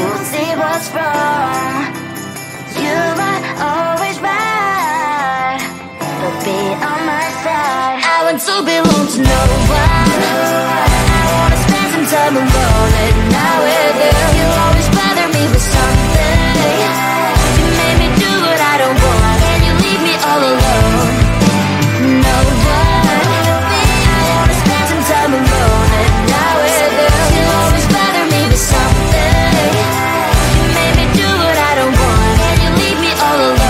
you'll see what's wrong. You are always right, but be on my side. I want to belong to no one. I wanna spend some time alone at night with you. You always bother me with something. You made me do what I don't want, and you leave me all alone. No one. I wanna spend some time alone at night with you. You always bother me with something. You made me do what I don't want, and you leave me all alone.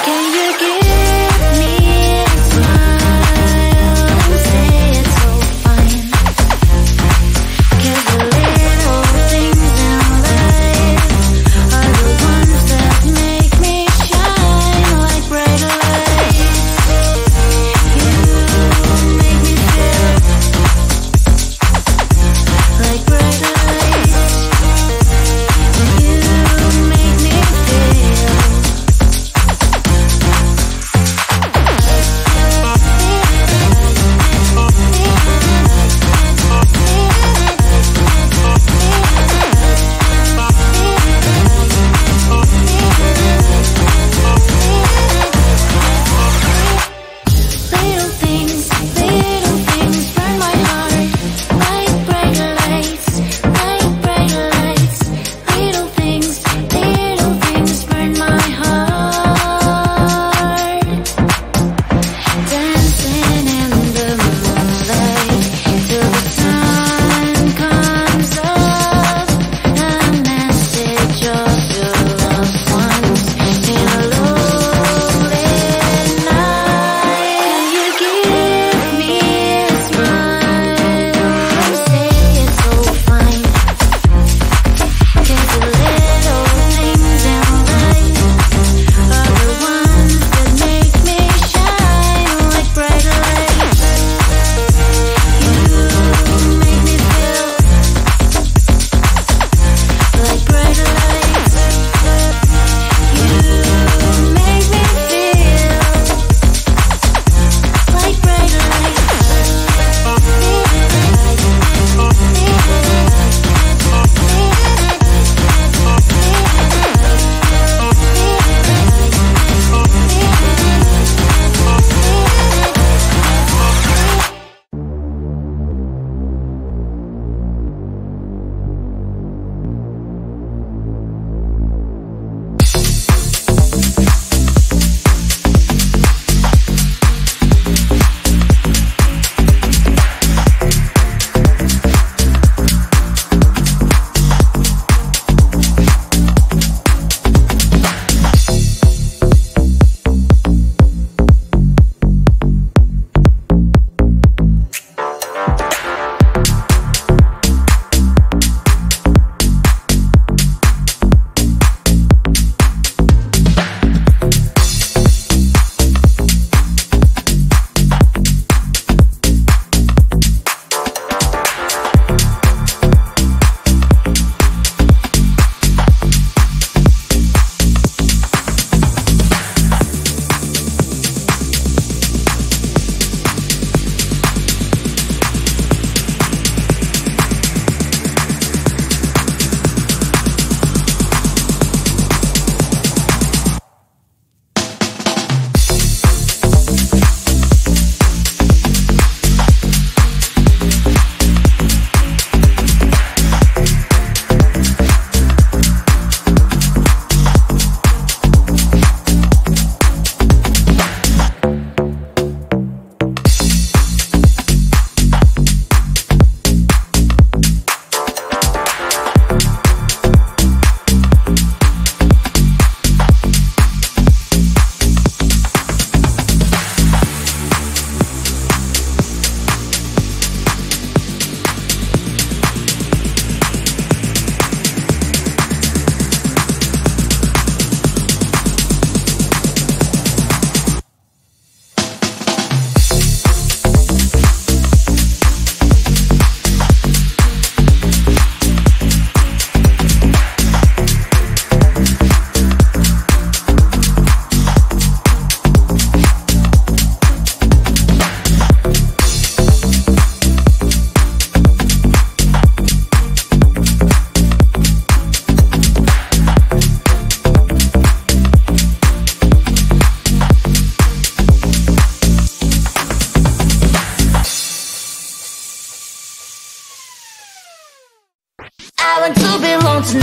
Can you give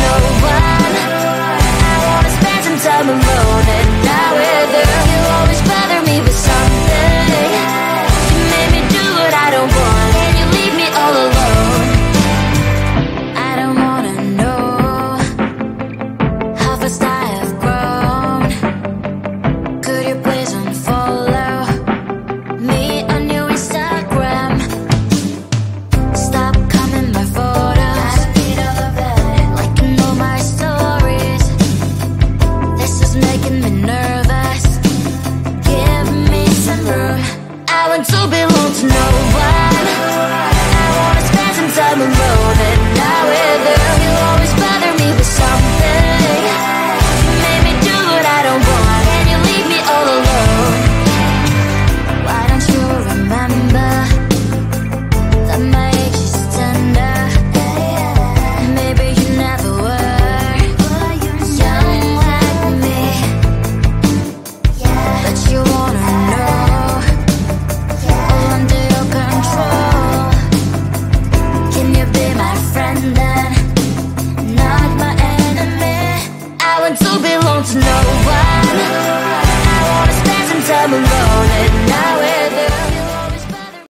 no one. I wanna spend some time alone and not with you. You always bother me with something. You made me do what I don't want, and you leave me all alone. I don't wanna know how fast I have grown. Could you please unfollow me on your Instagram? Stop coming my photos, liking all my stories. This is making me nervous. Give me some room. I want to belong to no one. I wanna spend some time alone and not with you. You always bother me with something. You made me do what I don't want, and you leave me all alone. Why don't you remember that my age is tender? Maybe you never were young like me, but you wanna know all under your control. Can you be my friend then, not my enemy? I want to belong to no one. I wanna spend some time alone and not